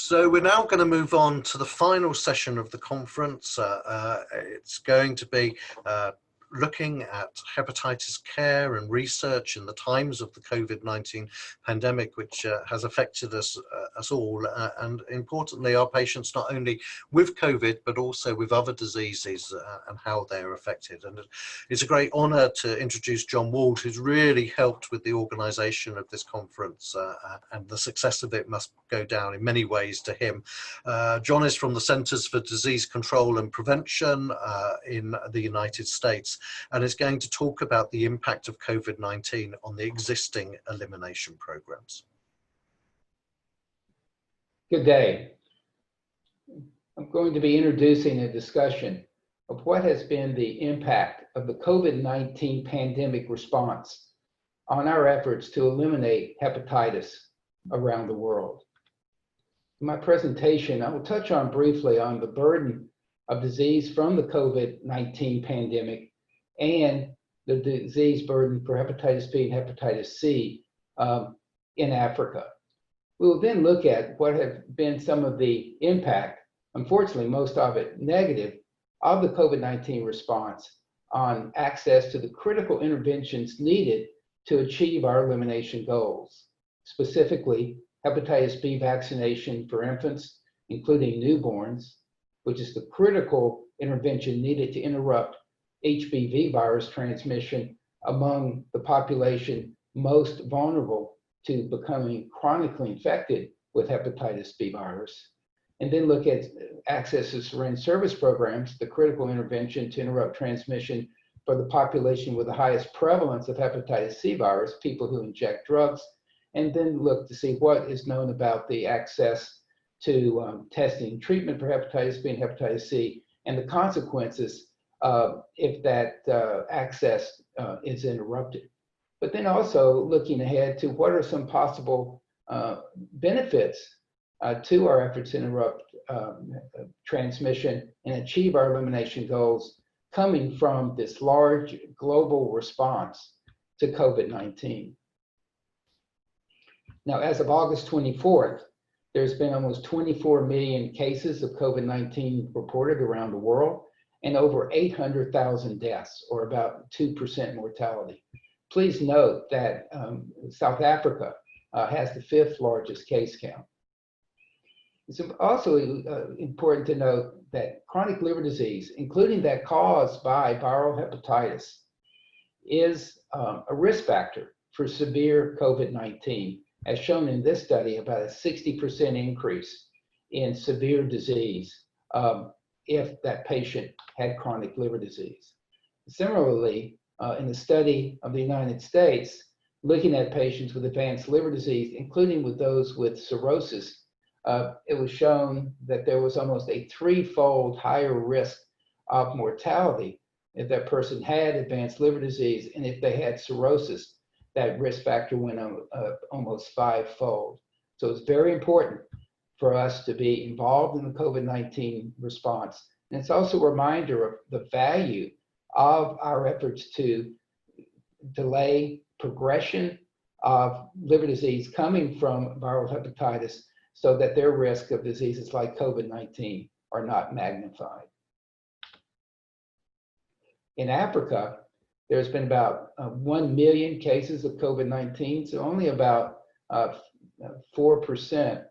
So we're now going to move on to the final session of the conference. It's going to be looking at hepatitis care and research in the times of the COVID-19 pandemic, which has affected us all, and importantly our patients not only with COVID but also with other diseases and how they're affected. And it's a great honour to introduce John Wald, who's really helped with the organisation of this conference, and the success of it must go down in many ways to him. John is from the Centers for Disease Control and Prevention in the United States, and is going to talk about the impact of COVID-19 on the existing elimination programs. Good day. I'm going to be introducing a discussion of what has been the impact of the COVID-19 pandemic response on our efforts to eliminate hepatitis around the world. In my presentation, I will touch on briefly on the burden of disease from the COVID-19 pandemic and the disease burden for hepatitis B and hepatitis C in Africa. We will then look at what have been some of the impact, unfortunately most of it negative, of the COVID-19 response on access to the critical interventions needed to achieve our elimination goals. Specifically, hepatitis B vaccination for infants, including newborns, which is the critical intervention needed to interrupt HBV virus transmission among the population most vulnerable to becoming chronically infected with hepatitis B virus. And then look at access to syringe service programs, the critical intervention to interrupt transmission for the population with the highest prevalence of hepatitis C virus, people who inject drugs, and then look to see what is known about the access to testing and treatment for hepatitis B and hepatitis C, and the consequences if that access is interrupted. But then also looking ahead to what are some possible benefits to our efforts to interrupt transmission and achieve our elimination goals coming from this large global response to COVID-19. Now, as of August 24th, there's been almost 24 million cases of COVID-19 reported around the world, and over 800,000 deaths, or about 2% mortality. Please note that South Africa has the 5th largest case count. It's also important to note that chronic liver disease, including that caused by viral hepatitis, is a risk factor for severe COVID-19, as shown in this study, about a 60% increase in severe disease if that patient had chronic liver disease. Similarly, in the study of the United States, looking at patients with advanced liver disease, including with those with cirrhosis, it was shown that there was almost a 3-fold higher risk of mortality if that person had advanced liver disease, and if they had cirrhosis, that risk factor went up almost 5-fold. So it's very important for us to be involved in the COVID-19 response. And it's also a reminder of the value of our efforts to delay progression of liver disease coming from viral hepatitis, so that their risk of diseases like COVID-19 are not magnified. In Africa, there's been about 1 million cases of COVID-19, so only about 4%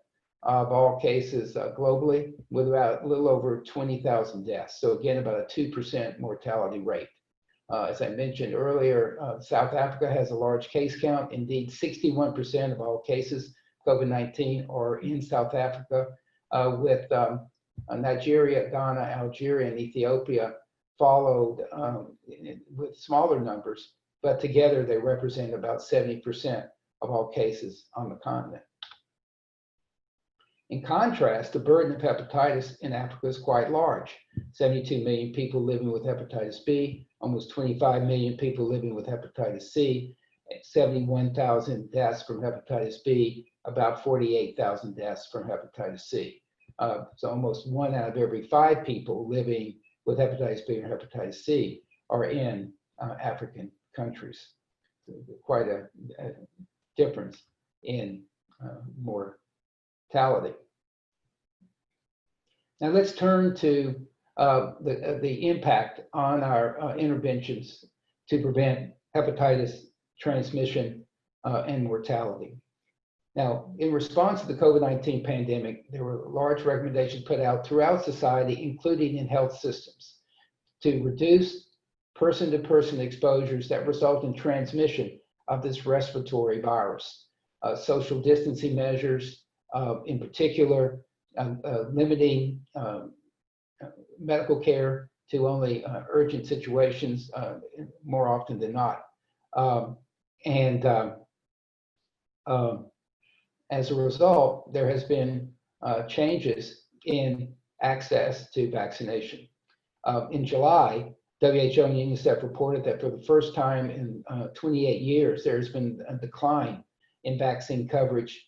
of all cases globally, with about a little over 20,000 deaths. So again, about a 2% mortality rate. As I mentioned earlier, South Africa has a large case count. Indeed, 61% of all cases COVID-19 are in South Africa, with Nigeria, Ghana, Algeria, and Ethiopia followed with smaller numbers, but together they represent about 70% of all cases on the continent. In contrast, the burden of hepatitis in Africa is quite large. 72 million people living with hepatitis B, almost 25 million people living with hepatitis C, 71,000 deaths from hepatitis B, about 48,000 deaths from hepatitis C. So almost 1 out of every 5 people living with hepatitis B or hepatitis C are in African countries. So quite a difference in mortality. Now let's turn to the impact on our interventions to prevent hepatitis transmission and mortality. Now, in response to the COVID-19 pandemic, there were large recommendations put out throughout society, including in health systems, to reduce person-to-person exposures that result in transmission of this respiratory virus. Social distancing measures, in particular, limiting medical care to only urgent situations more often than not. As a result, there has been changes in access to vaccination. In July, WHO and UNICEF reported that for the first time in 28 years, there's been a decline in vaccine coverage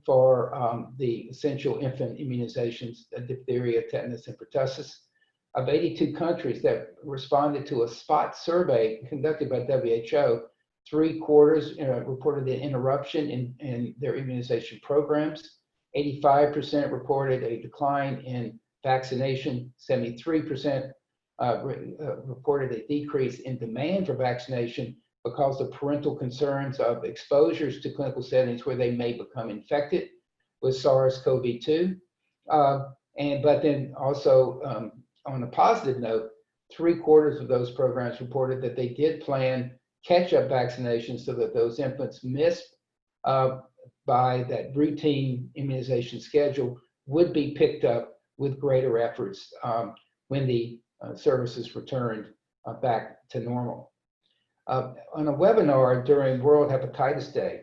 for the essential infant immunizations, diphtheria, tetanus, and pertussis. Of 82 countries that responded to a spot survey conducted by WHO, 3/4 reported an interruption in their immunization programs. 85% reported a decline in vaccination. 73% reported a decrease in demand for vaccination because of parental concerns of exposures to clinical settings where they may become infected with SARS-CoV-2. But then also, on a positive note, 3/4 of those programs reported that they did plan catch-up vaccinations so that those infants missed by that routine immunization schedule would be picked up with greater efforts when the services returned back to normal. On a webinar during World Hepatitis Day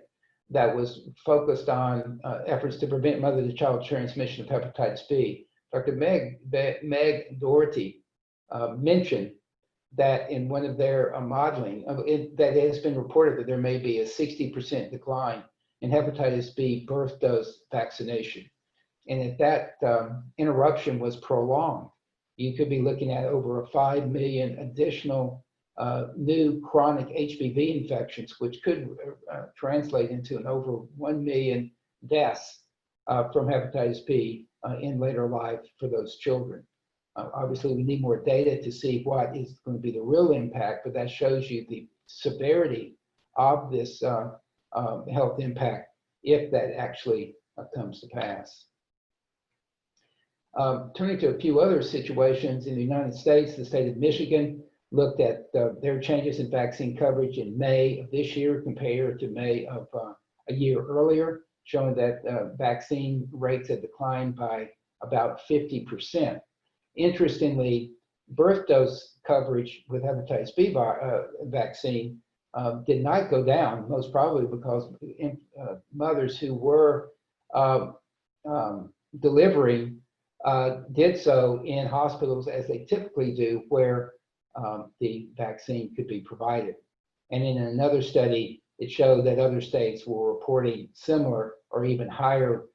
that was focused on efforts to prevent mother-to-child transmission of hepatitis B, Dr. Meg Doherty mentioned that in one of their modeling, that it has been reported that there may be a 60% decline in hepatitis B birth dose vaccination. And if that interruption was prolonged, you could be looking at over 5 million additional new chronic HBV infections, which could translate into an over 1 million deaths from hepatitis B in later life for those children. Obviously, we need more data to see what is going to be the real impact, but that shows you the severity of this health impact if that actually comes to pass. Turning to a few other situations in the United States, the state of Michigan looked at their changes in vaccine coverage in May of this year compared to May of a year earlier, showing that vaccine rates had declined by about 50%. Interestingly, birth dose coverage with hepatitis B vaccine did not go down, most probably because mothers who were delivering did so in hospitals as they typically do, where the vaccine could be provided. And in another study, it showed that other states were reporting similar or even higher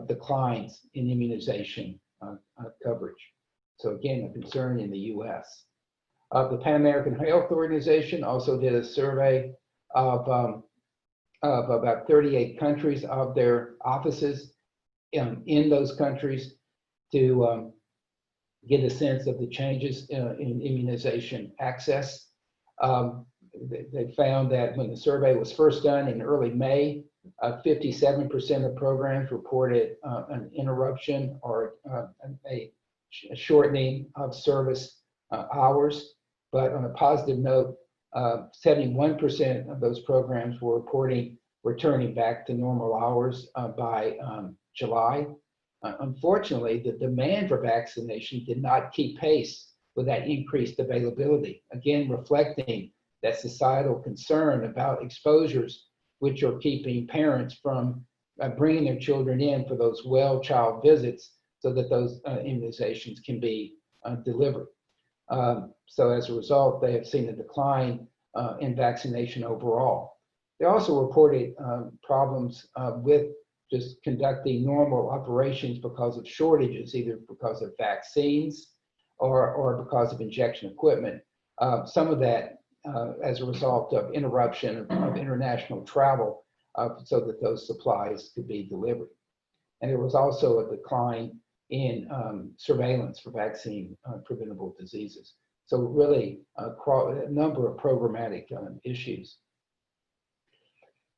declines in immunization coverage. So again, a concern in the US. The Pan American Health Organization also did a survey of about 38 countries of their offices in those countries to get a sense of the changes in immunization access. They found that when the survey was first done in early May, 57% of programs reported an interruption or a shortening of service hours. But on a positive note, 71% of those programs were reporting returning back to normal hours by July. Unfortunately, the demand for vaccination did not keep pace with that increased availability, again reflecting that societal concern about exposures, which are keeping parents from bringing their children in for those well child visits so that those immunizations can be delivered. So as a result, they have seen a decline in vaccination overall. They also reported problems with just conducting normal operations because of shortages, either because of vaccines or because of injection equipment. Some of that as a result of interruption of international travel so that those supplies could be delivered. And there was also a decline in surveillance for vaccine preventable diseases. So really a number of programmatic issues.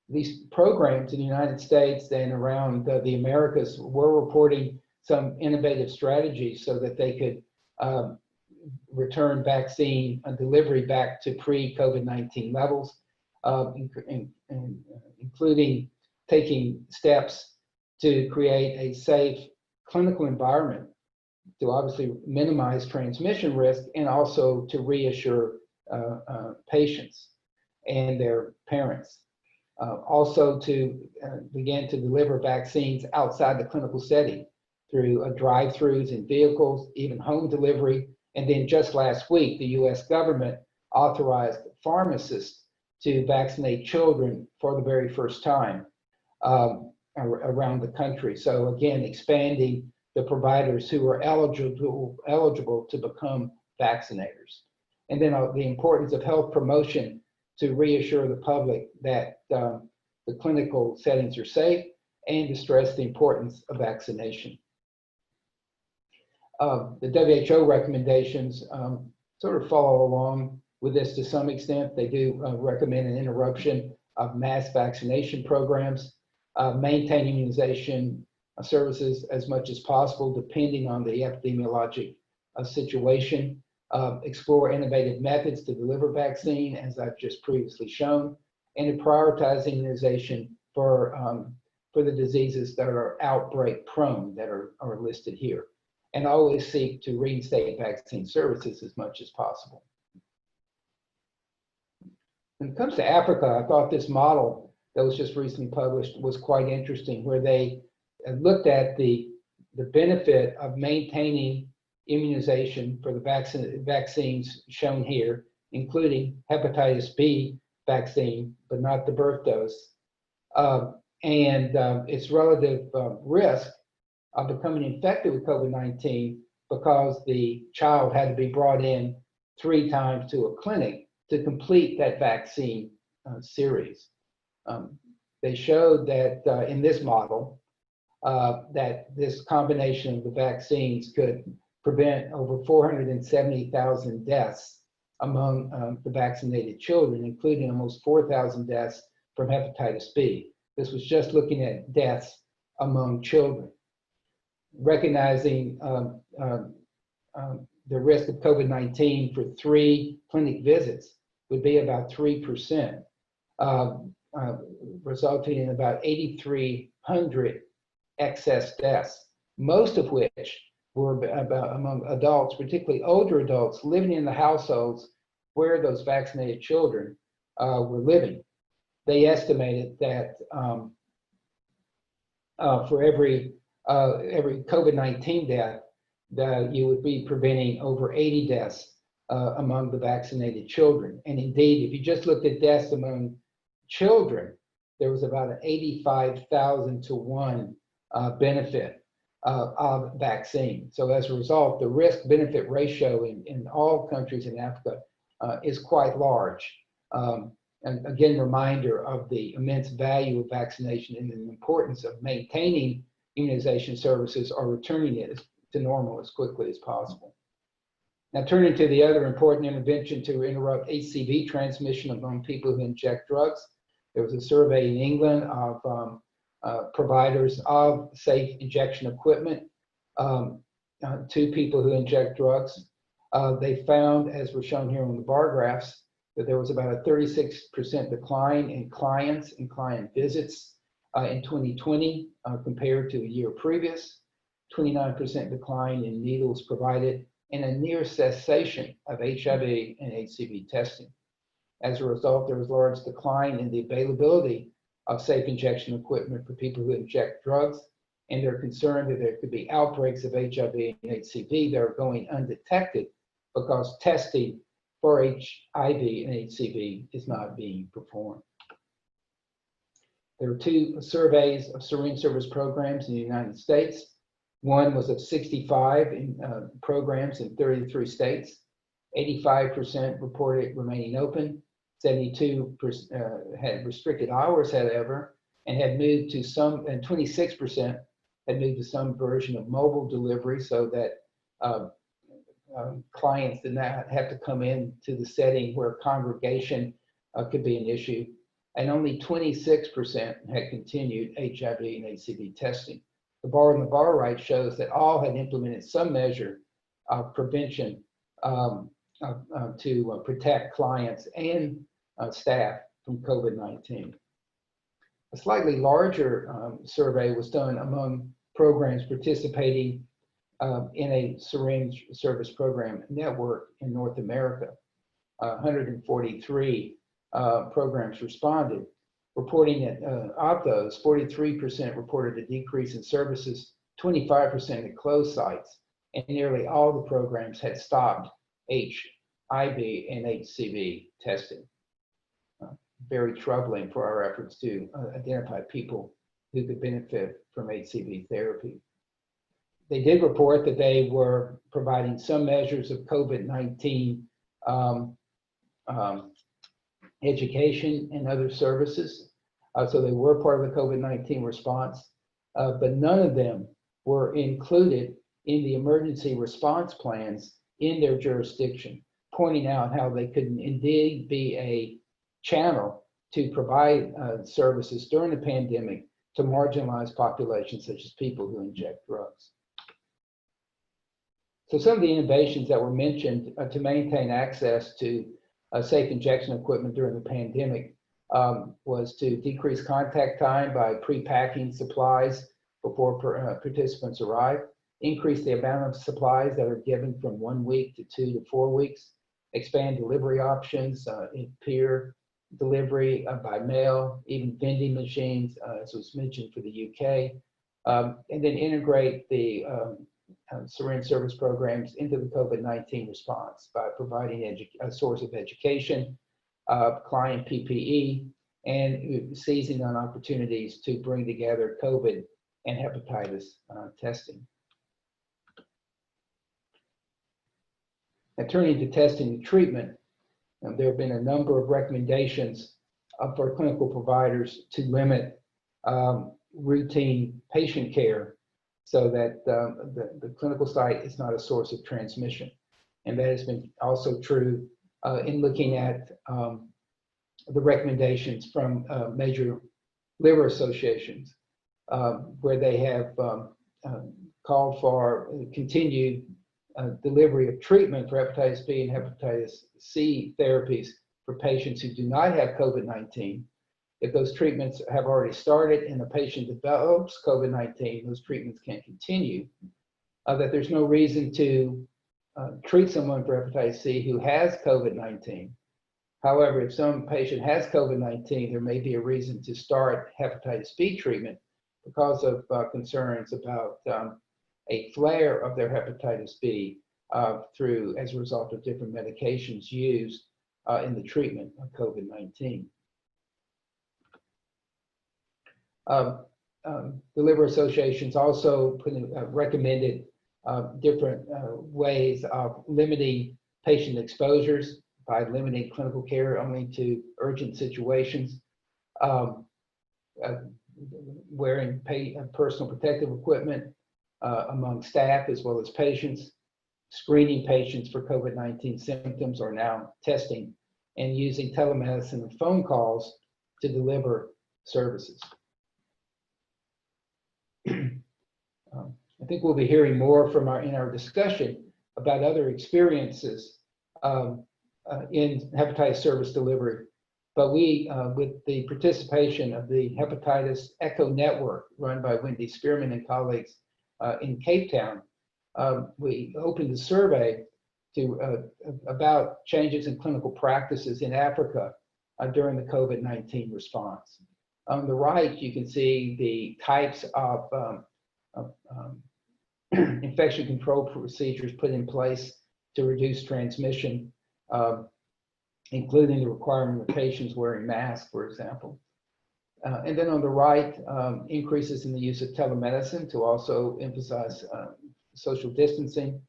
These programs in the United States and around the Americas were reporting some innovative strategies so that they could return vaccine delivery back to pre-COVID-19 levels, including taking steps to create a safe clinical environment to obviously minimize transmission risk and also to reassure patients and their parents. Also to begin to deliver vaccines outside the clinical setting through drive-thrus in vehicles, even home delivery. And then just last week, the US government authorized pharmacists to vaccinate children for the very first time around the country. So again, expanding the providers who are eligible to become vaccinators. And then the importance of health promotion to reassure the public that the clinical settings are safe and to stress the importance of vaccination. The WHO recommendations sort of follow along with this to some extent. They do recommend an interruption of mass vaccination programs, maintain immunization services as much as possible depending on the epidemiologic situation, explore innovative methods to deliver vaccine, as I've just previously shown, and to prioritize immunization for the diseases that are outbreak prone that are listed here, and always seek to reinstate vaccine services as much as possible. When it comes to Africa, I thought this model that was just recently published was quite interesting, where they looked at the benefit of maintaining immunization for the vaccines shown here, including hepatitis B vaccine, but not the birth dose, and its relative risk of becoming infected with COVID-19 because the child had to be brought in 3 times to a clinic to complete that vaccine series. They showed that in this model, that this combination of the vaccines could prevent over 470,000 deaths among the vaccinated children, including almost 4,000 deaths from hepatitis B. This was just looking at deaths among children. Recognizing the risk of COVID-19 for 3 clinic visits would be about 3%, resulting in about 8,300 excess deaths, most of which were among adults, particularly older adults, living in the households where those vaccinated children were living. They estimated that for every COVID-19 death, that you would be preventing over 80 deaths among the vaccinated children. And indeed, if you just looked at deaths among children, there was about an 85,000 to 1 benefit of vaccine. So as a result, the risk-benefit ratio in all countries in Africa is quite large. And again, reminder of the immense value of vaccination and the importance of maintaining immunization services or returning it to normal as quickly as possible. Now, turning to the other important intervention to interrupt HCV transmission among people who inject drugs, there was a survey in England of providers of safe injection equipment to people who inject drugs. They found, as we're shown here on the bar graphs, that there was about a 36% decline in clients and client visits in 2020 compared to a year previous, 29% decline in needles provided, and a near cessation of HIV and HCV testing. As a result, there was a large decline in the availability of safe injection equipment for people who inject drugs, and they're concerned that there could be outbreaks of HIV and HCV that are going undetected because testing for HIV and HCV is not being performed. There were 2 surveys of syringe service programs in the United States. One was of 65 programs in 33 states. 85% reported remaining open. 72% had restricted hours, however, and had moved to some, and 26% had moved to some version of mobile delivery so that clients did not have to come in to the setting where congregation could be an issue. And only 26% had continued HIV and HCV testing. The bar on the bar right shows that all had implemented some measure of prevention to protect clients and staff from COVID-19. A slightly larger survey was done among programs participating in a syringe service program network in North America. 143 programs responded, reporting that of those, 43% reported a decrease in services, 25% had closed sites, and nearly all the programs had stopped HIV and HCV testing. Very troubling for our efforts to identify people who could benefit from HCV therapy. They did report that they were providing some measures of COVID-19 education and other services. So they were part of the COVID-19 response, but none of them were included in the emergency response plans in their jurisdiction, pointing out how they could indeed be a channel to provide services during the pandemic to marginalized populations such as people who inject drugs. So some of the innovations that were mentioned to maintain access to safe injection equipment during the pandemic was to decrease contact time by pre-packing supplies before participants arrive, increase the amount of supplies that are given from 1 week to 2 to 4 weeks, expand delivery options, in peer delivery by mail, even vending machines, as was mentioned for the UK, and then integrate the syringe service programs into the COVID-19 response by providing a source of education, client PPE, and seizing on opportunities to bring together COVID and hepatitis testing. Now, turning to testing and treatment, there have been a number of recommendations for clinical providers to limit routine patient care so that the clinical site is not a source of transmission. And that has been also true in looking at the recommendations from major liver associations, where they have called for continued delivery of treatment for hepatitis B and hepatitis C therapies for patients who do not have COVID-19. If those treatments have already started and the patient develops COVID-19, those treatments can continue. That there's no reason to treat someone for hepatitis C who has COVID-19. However, if some patient has COVID-19, there may be a reason to start hepatitis B treatment because of concerns about a flare of their hepatitis B as a result of different medications used in the treatment of COVID-19. The liver associations also recommended different ways of limiting patient exposures by limiting clinical care only to urgent situations, wearing personal protective equipment among staff as well as patients, screening patients for COVID-19 symptoms or now testing, and using telemedicine and phone calls to deliver services. I think we'll be hearing more from in our discussion about other experiences in hepatitis service delivery. But we, with the participation of the Hepatitis Echo Network run by Wendy Spearman and colleagues in Cape Town, we opened a survey about changes in clinical practices in Africa during the COVID-19 response. On the right, you can see the types of infection control procedures put in place to reduce transmission, including the requirement of patients wearing masks, for example. And then on the right, increases in the use of telemedicine to also emphasize social distancing,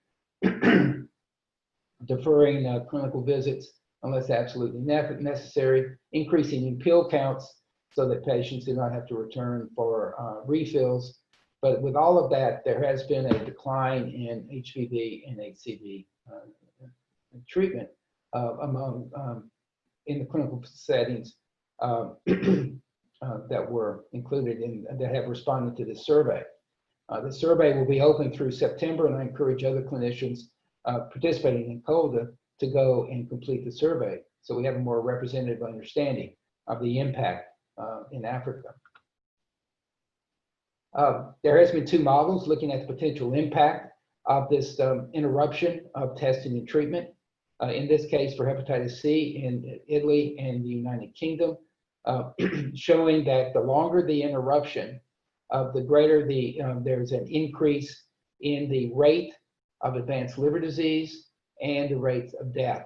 deferring clinical visits unless absolutely necessary, increasing in pill counts so that patients do not have to return for refills, But with all of that, there has been a decline in HPV and HCV treatment among in the clinical settings that were included in that have responded to this survey. The survey will be open through September, and I encourage other clinicians participating in COLDA to go and complete the survey so we have a more representative understanding of the impact in Africa. There has been 2 models looking at the potential impact of this interruption of testing and treatment. In this case for hepatitis C in Italy and the United Kingdom, showing that the longer the interruption, the greater there's an increase in the rate of advanced liver disease and the rates of death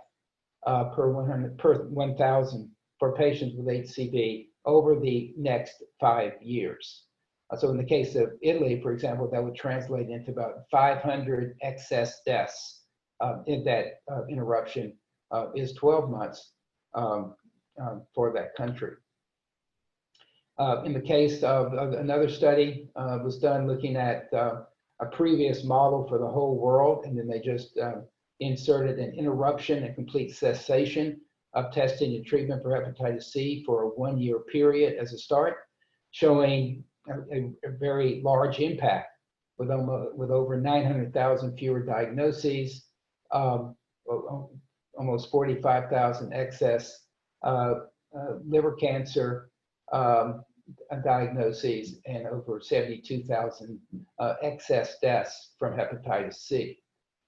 per 1,000 for patients with HCV over the next 5 years. So in the case of Italy, for example, that would translate into about 500 excess deaths if that interruption is 12 months for that country. In the case of another study was done looking at a previous model for the whole world, and then they just inserted an interruption and complete cessation of testing and treatment for hepatitis C for a 1-year period as a start, showing a very large impact with over 900,000 fewer diagnoses, almost 45,000 excess liver cancer diagnoses, and over 72,000 excess deaths from hepatitis C.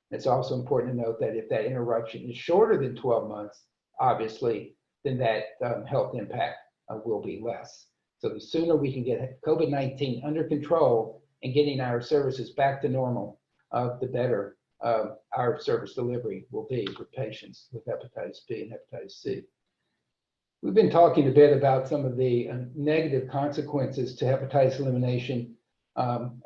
It's also important to note that if that interruption is shorter than 12 months, obviously, then that health impact will be less. So the sooner we can get COVID-19 under control and getting our services back to normal, the better our service delivery will be for patients with hepatitis B and hepatitis C. We've been talking a bit about some of the negative consequences to hepatitis elimination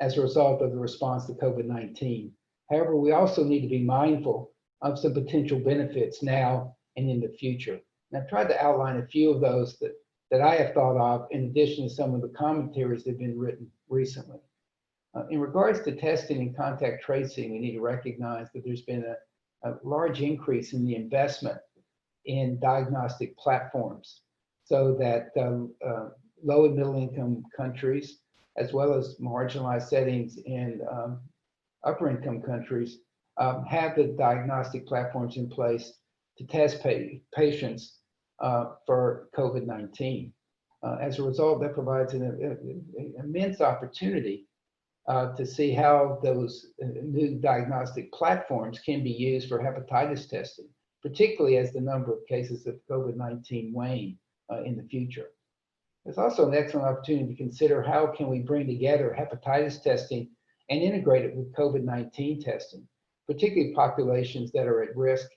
as a result of the response to COVID-19. However, we also need to be mindful of some potential benefits now and in the future. And I've tried to outline a few of those that I have thought of in addition to some of the commentaries that have been written recently. In regards to testing and contact tracing, we need to recognize that there's been a large increase in the investment in diagnostic platforms so that low and middle income countries, as well as marginalized settings in upper income countries, have the diagnostic platforms in place to test patients for COVID-19. As a result, that provides an immense opportunity to see how those new diagnostic platforms can be used for hepatitis testing, particularly as the number of cases of COVID-19 wane in the future. There's also an excellent opportunity to consider how can we bring together hepatitis testing and integrate it with COVID-19 testing, particularly populations that are at risk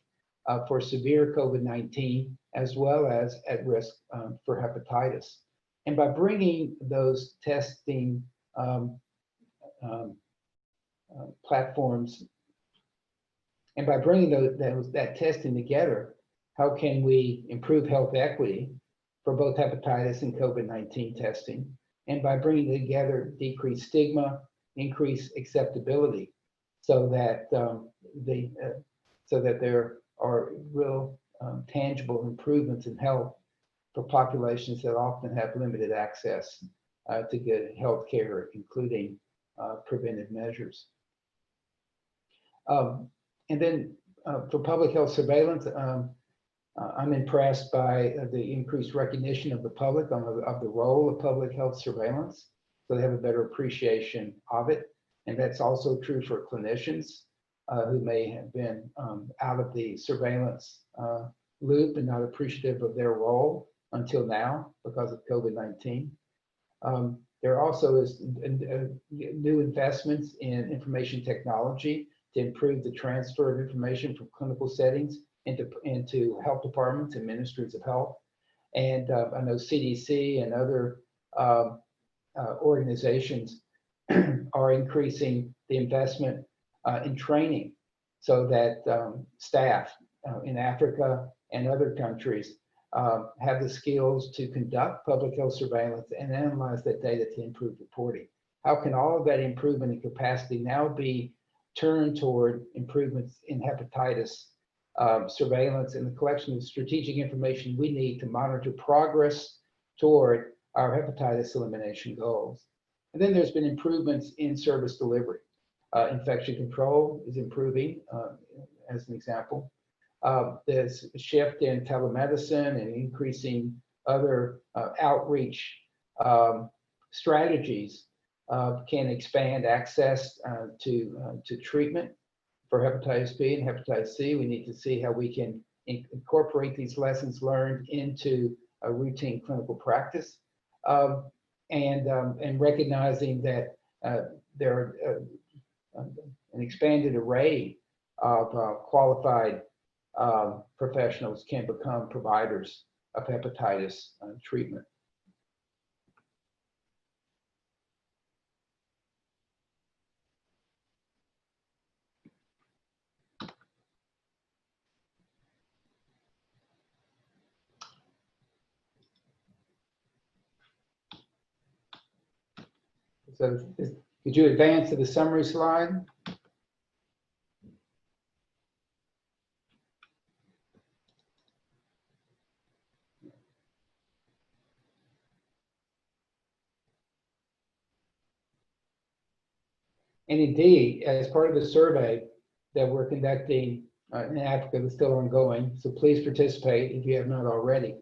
for severe COVID-19, as well as at risk for hepatitis. And by bringing those testing platforms, and by bringing that testing together, how can we improve health equity for both hepatitis and COVID-19 testing? And by bringing together decreased stigma, increased acceptability, so that there are real tangible improvements in health for populations that often have limited access to good health care, including preventive measures. And then for public health surveillance, I'm impressed by the increased recognition of the public of the role of public health surveillance, so they have a better appreciation of it. And that's also true for clinicians who may have been out of the surveillance loop and not appreciative of their role until now because of COVID-19. There also is new investments in information technology to improve the transfer of information from clinical settings into health departments and ministries of health. And I know CDC and other organizations are increasing the investment in training so that staff in Africa and other countries have the skills to conduct public health surveillance and analyze that data to improve reporting. how can all of that improvement in capacity now be turned toward improvements in hepatitis surveillance and the collection of strategic information we need to monitor progress toward our hepatitis elimination goals. And then there's been improvements in service delivery. Infection control is improving, as an example. There's a shift in telemedicine and increasing other outreach strategies can expand access to treatment for hepatitis B and hepatitis C. We need to see how we can incorporate these lessons learned into a routine clinical practice, and recognizing that there are an expanded array of qualified professionals can become providers of hepatitis treatment. So could you advance to the summary slide? And indeed, as part of the survey that we're conducting in Africa that's still ongoing, so please participate if you have not already.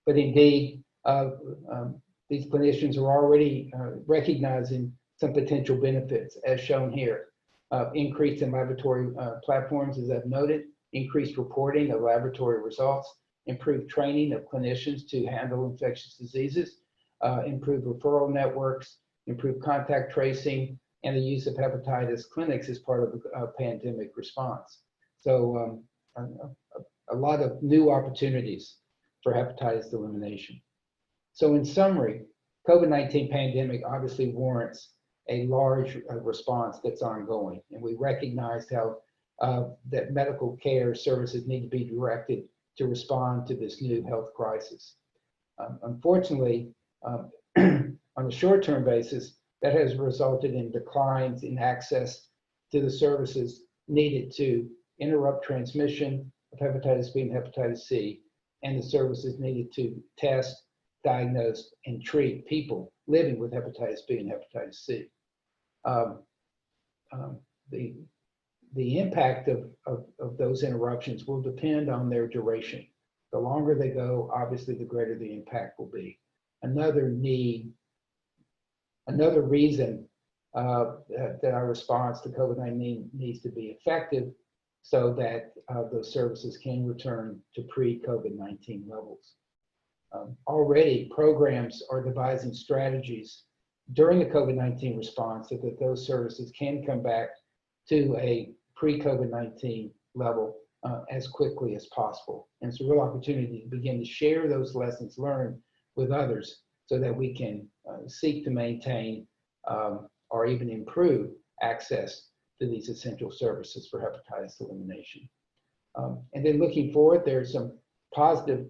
But indeed, these clinicians are already recognizing some potential benefits as shown here. Increase in laboratory platforms, as I've noted, increased reporting of laboratory results, improved training of clinicians to handle infectious diseases, improved referral networks, improved contact tracing, and the use of hepatitis clinics as part of the pandemic response. So a lot of new opportunities for hepatitis elimination. So in summary, COVID-19 pandemic obviously warrants a large response that's ongoing. And we recognize how that medical care services need to be directed to respond to this new health crisis. Unfortunately, on a short-term basis, that has resulted in declines in access to the services needed to interrupt transmission of hepatitis B and hepatitis C, and the services needed to test, diagnose, and treat people living with hepatitis B and hepatitis C. The impact of those interruptions will depend on their duration. The longer they go, obviously, the greater the impact will be. Another reason that our response to COVID-19 needs to be effective so that those services can return to pre-COVID-19 levels. Already, programs are devising strategies during the COVID-19 response so that those services can come back to a pre-COVID-19 level as quickly as possible. And it's a real opportunity to begin to share those lessons learned with others so that we can seek to maintain or even improve access to these essential services for hepatitis elimination. And then looking forward, there's some positive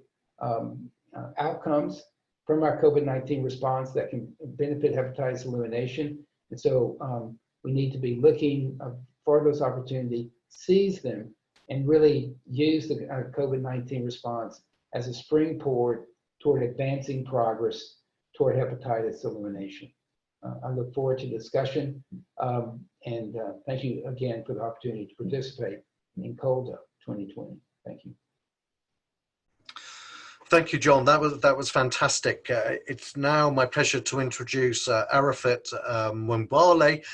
outcomes from our COVID-19 response that can benefit hepatitis elimination. And so we need to be looking for those opportunities, seize them, and really use the COVID-19 response as a springboard toward advancing progress toward hepatitis elimination. I look forward to discussion, and thank you again for the opportunity to participate in COLDA 2020. Thank you. Thank you, John. That was fantastic. It's now my pleasure to introduce Arafat Mwambale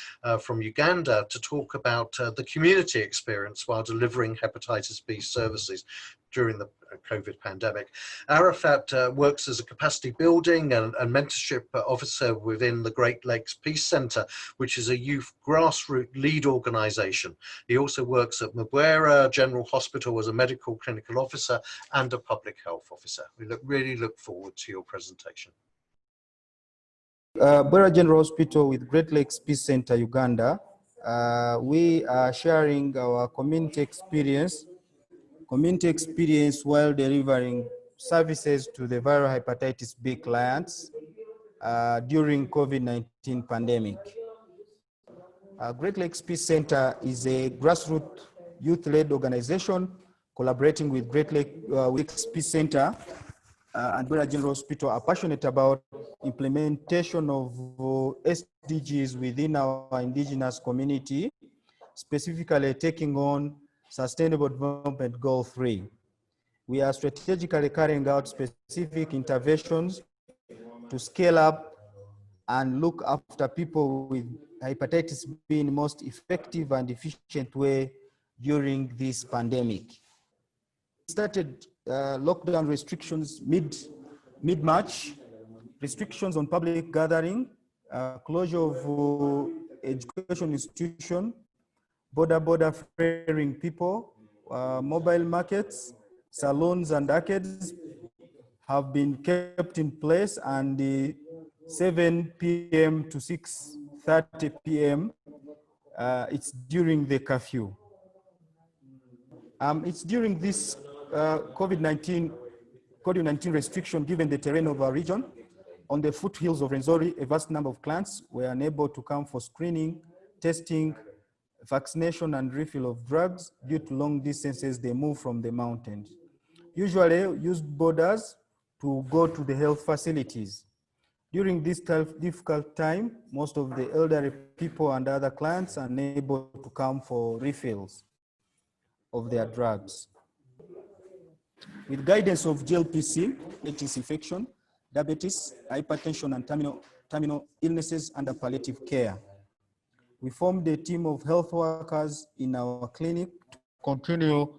from Uganda to talk about the community experience while delivering hepatitis B services during the COVID pandemic. Arafat works as a capacity building and mentorship officer within the Great Lakes Peace Center, which is a youth grassroots lead organization. He also works at Mbwera General Hospital as a medical clinical officer and a public health officer. We really look forward to your presentation. Mbwera General Hospital with Great Lakes Peace Center, Uganda. We are sharing our community experience while delivering services to the viral hepatitis B clients during COVID-19 pandemic. Great Lakes Peace Center is a grassroots youth-led organization collaborating with Lakes Peace Center and Bora General Hospital are passionate about implementation of SDGs within our indigenous community, specifically taking on Sustainable Development Goal 3. We are strategically carrying out specific interventions to scale up and look after people with hepatitis B in the most effective and efficient way during this pandemic. We started lockdown restrictions mid-March, restrictions on public gathering, closure of education institution, border ferrying people, mobile markets, salons and arcades have been kept in place, and 7 p.m. to 6:30 p.m. It's during the curfew. It's during this COVID-19 restriction, given the terrain of our region. On the foothills of Rwenzori, a vast number of clients were unable to come for screening, testing, vaccination, and refill of drugs due to long distances they move from the mountains. Usually used borders to go to the health facilities. During this difficult time, most of the elderly people and other clients are unable to come for refills of their drugs. With guidance of GLPC, latest infection, diabetes, hypertension, and terminal illnesses under palliative care, we formed a team of health workers in our clinic to continue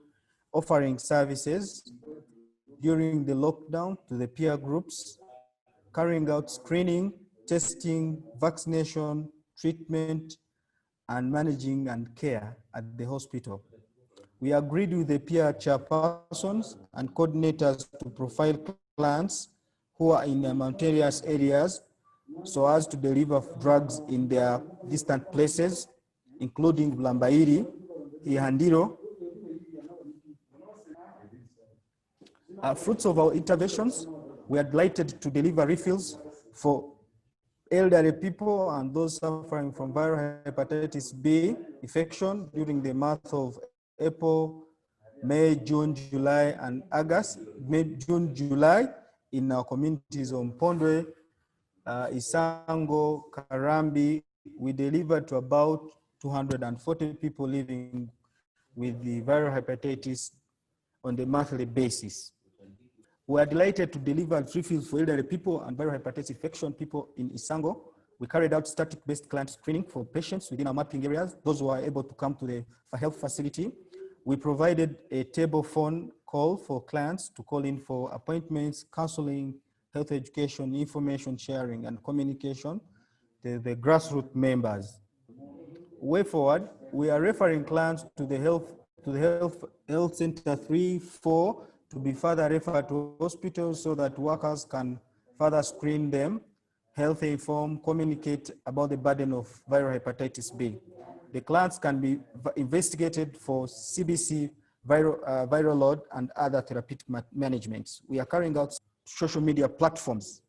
offering services during the lockdown to the peer groups, carrying out screening, testing, vaccination, treatment, and managing and care at the hospital. We agreed with the peer chairpersons and coordinators to profile clients who are in mountainous areas so as to deliver drugs in their distant places, including Blambairi, Ihandiro. Fruits of our interventions, we are delighted to deliver refills for elderly people and those suffering from viral hepatitis B infection during the month of April, May, June, July, and August. May, June, July in our communities of Pondwe, Isango, Karambi. We delivered to about 240 people living with the viral hepatitis on the monthly basis. We are delighted to deliver refills for elderly people and viral hepatitis infection people in Isango. We carried out static-based client screening for patients within our mapping areas, those who are able to come to the health facility. We provided a table phone call for clients to call in for appointments, counseling, health education, information sharing, and communication to the grassroots members. Way forward, we are referring clients to the health center 3, 4, to be further referred to hospitals so that workers can further screen them, health inform, communicate about the burden of viral hepatitis B. The clients can be investigated for CBC, viral load, and other therapeutic managements. We are carrying out social media platforms,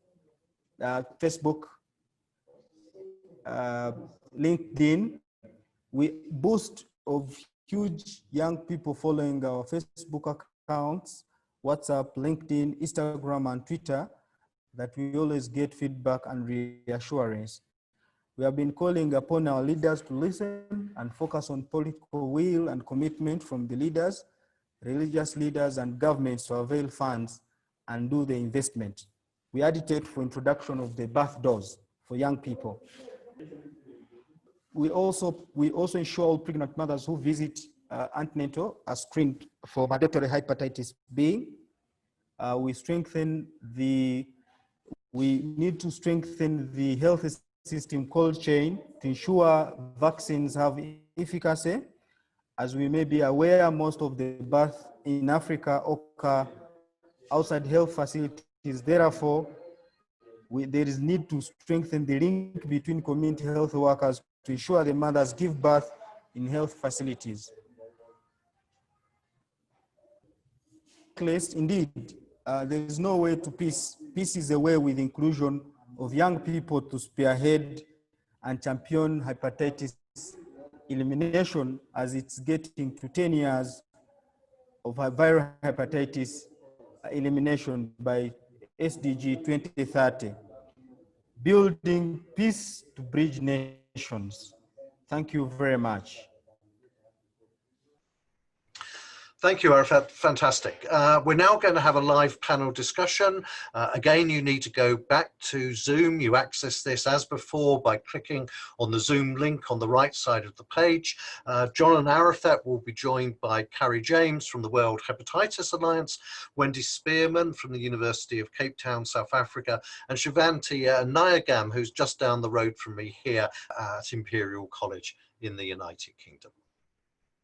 Facebook, LinkedIn. We boost of huge young people following our Facebook accounts, WhatsApp, LinkedIn, Instagram, and Twitter, that we always get feedback and reassurance. We have been calling upon our leaders to listen and focus on political will and commitment from the leaders, religious leaders, and governments to avail funds and do the investment. We advocate for introduction of the birth doors for young people. We also ensure all pregnant mothers who visit antenatal are screened for mandatory hepatitis B. We need to strengthen the health system cold chain to ensure vaccines have efficacy. As we may be aware, most of the births in Africa occur outside health facilities. Therefore, there is need to strengthen the link between community health workers to ensure the mothers give birth in health facilities. Indeed, there is no way to peace. Peace is a way with inclusion of young people to spearhead and champion hepatitis elimination, as it's getting to 10 years of viral hepatitis elimination by SDG 2030, building peace to bridge nations. Thank you very much. Thank you, Arafat. Fantastic. We're now going to have a live panel discussion. Again, you need to go back to Zoom. You access this as before by clicking on the Zoom link on the right side of the page. John and Arafat will be joined by Carrie James from the World Hepatitis Alliance, Wendy Spearman from the University of Cape Town, South Africa, and Shivanti Nayagam, who's just down the road from me here at Imperial College in the United Kingdom.